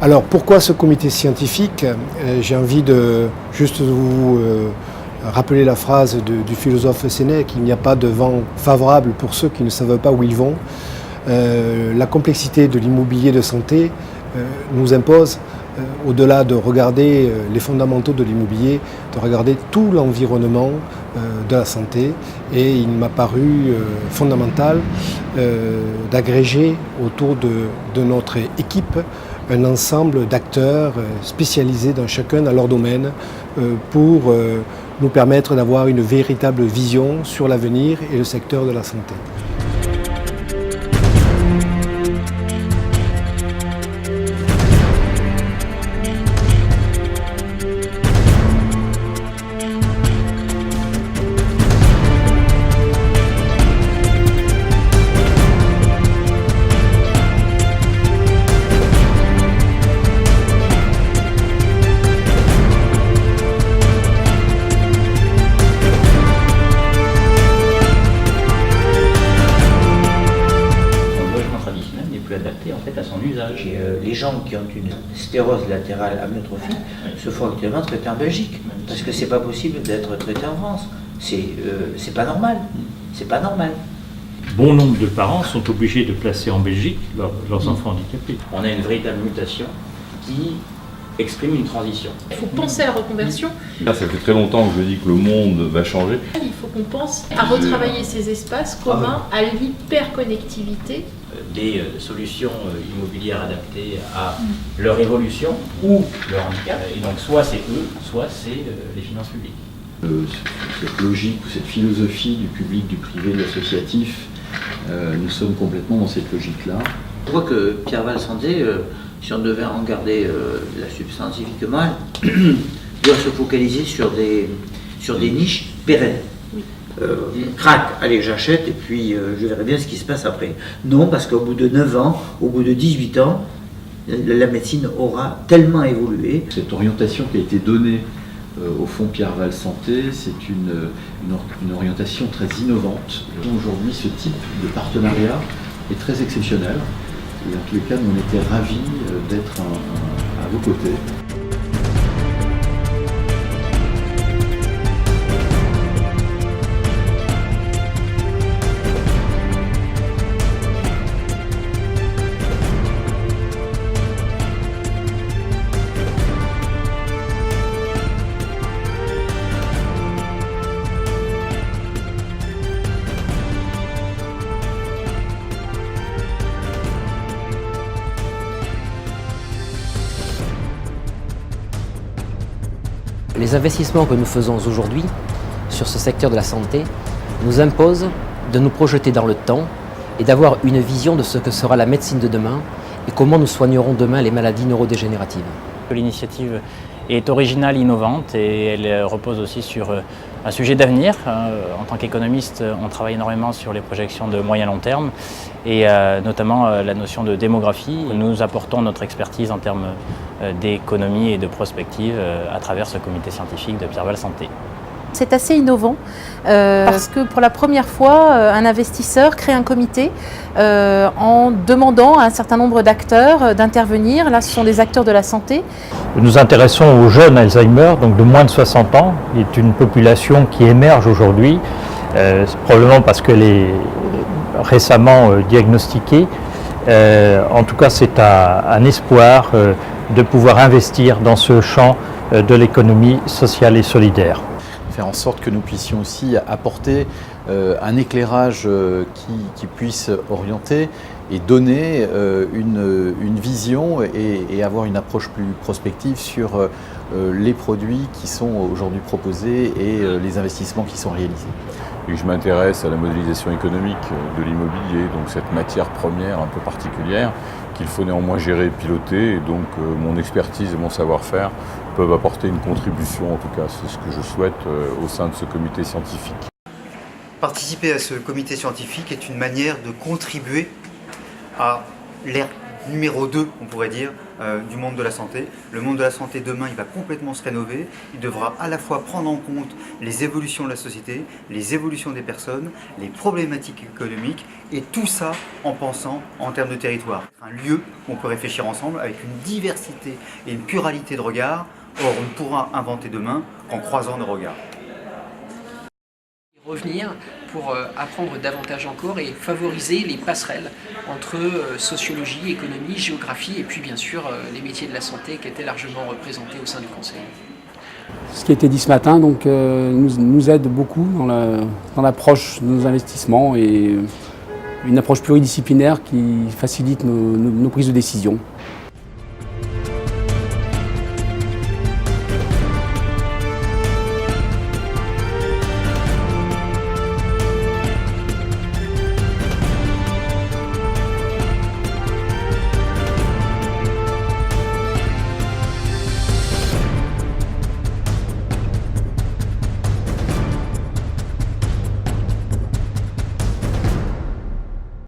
Alors pourquoi ce comité scientifique? J'ai envie de juste vous rappeler la phrase du philosophe Sénèque: il n'y a pas de vent favorable pour ceux qui ne savent pas où ils vont. La complexité de l'immobilier de santé nous impose, au-delà de regarder les fondamentaux de l'immobilier, de regarder tout l'environnement de la santé. Et il m'a paru fondamental d'agréger autour de notre équipe un ensemble d'acteurs spécialisés dans chacun dans leur domaine pour nous permettre d'avoir une véritable vision sur l'avenir et le secteur de la santé. Adapté en fait à son usage. Et, les gens qui ont une sclérose latérale amyotrophique se font actuellement traiter en Belgique parce que c'est pas possible d'être traité en France. C'est pas normal. C'est pas normal. Bon nombre de parents sont obligés de placer en Belgique leurs enfants handicapés. On a une véritable mutation qui exprime une transition. Il faut penser à la reconversion. Ça fait très longtemps que je dis que le monde va changer. Il faut qu'on pense à retravailler ces espaces communs, à l'hyperconnectivité. Des solutions immobilières adaptées à leur évolution ou leur handicap. Et donc soit c'est eux, soit c'est les finances publiques. Cette logique ou cette philosophie du public, du privé, de l'associatif, nous sommes complètement dans cette logique-là. Je crois que Pierreval Santé, si on devait en garder la substance scientifiquement, doit se focaliser sur des niches pérennes. Crac, allez j'achète et puis je verrai bien ce qui se passe après. Non, parce qu'au bout de 9 ans, au bout de 18 ans, la médecine aura tellement évolué. Cette orientation qui a été donnée au Fonds Pierreval Santé, c'est une orientation très innovante. Aujourd'hui, ce type de partenariat est très exceptionnel. Et dans tous les cas, nous on était ravis d'être à vos côtés. Les investissements que nous faisons aujourd'hui sur ce secteur de la santé nous imposent de nous projeter dans le temps et d'avoir une vision de ce que sera la médecine de demain et comment nous soignerons demain les maladies neurodégénératives. L'initiative est originale, innovante et elle repose aussi sur un sujet d'avenir. En tant qu'économiste, on travaille énormément sur les projections de moyen-long terme et notamment la notion de démographie. Nous apportons notre expertise en termes d'économie et de prospective à travers ce comité scientifique de Pierreval Santé. C'est assez innovant parce que pour la première fois, un investisseur crée un comité en demandant à un certain nombre d'acteurs d'intervenir. Là, ce sont des acteurs de la santé. Nous nous intéressons aux jeunes Alzheimer, donc de moins de 60 ans. C'est une population qui émerge aujourd'hui, probablement parce qu'elle est récemment diagnostiquée. En tout cas, c'est un espoir de pouvoir investir dans ce champ de l'économie sociale et solidaire. Faire en sorte que nous puissions aussi apporter un éclairage qui puisse orienter et donner une vision et avoir une approche plus prospective sur les produits qui sont aujourd'hui proposés et les investissements qui sont réalisés. Et je m'intéresse à la modélisation économique de l'immobilier, donc cette matière première un peu particulière qu'il faut néanmoins gérer et piloter. Et donc mon expertise et mon savoir-faire peuvent apporter une contribution, en tout cas c'est ce que je souhaite au sein de ce comité scientifique. Participer à ce comité scientifique est une manière de contribuer à l'ère numéro 2, on pourrait dire, du monde de la santé. Le monde de la santé, demain, il va complètement se rénover. Il devra à la fois prendre en compte les évolutions de la société, les évolutions des personnes, les problématiques économiques, et tout ça en pensant en termes de territoire. Un lieu où on peut réfléchir ensemble avec une diversité et une pluralité de regards. Or, on ne pourra inventer demain qu'en croisant nos regards. Revenir pour apprendre davantage encore et favoriser les passerelles entre sociologie, économie, géographie et puis bien sûr les métiers de la santé qui étaient largement représentés au sein du Conseil. Ce qui a été dit ce matin donc, nous aide beaucoup dans l'approche de nos investissements et une approche pluridisciplinaire qui facilite nos prises de décision.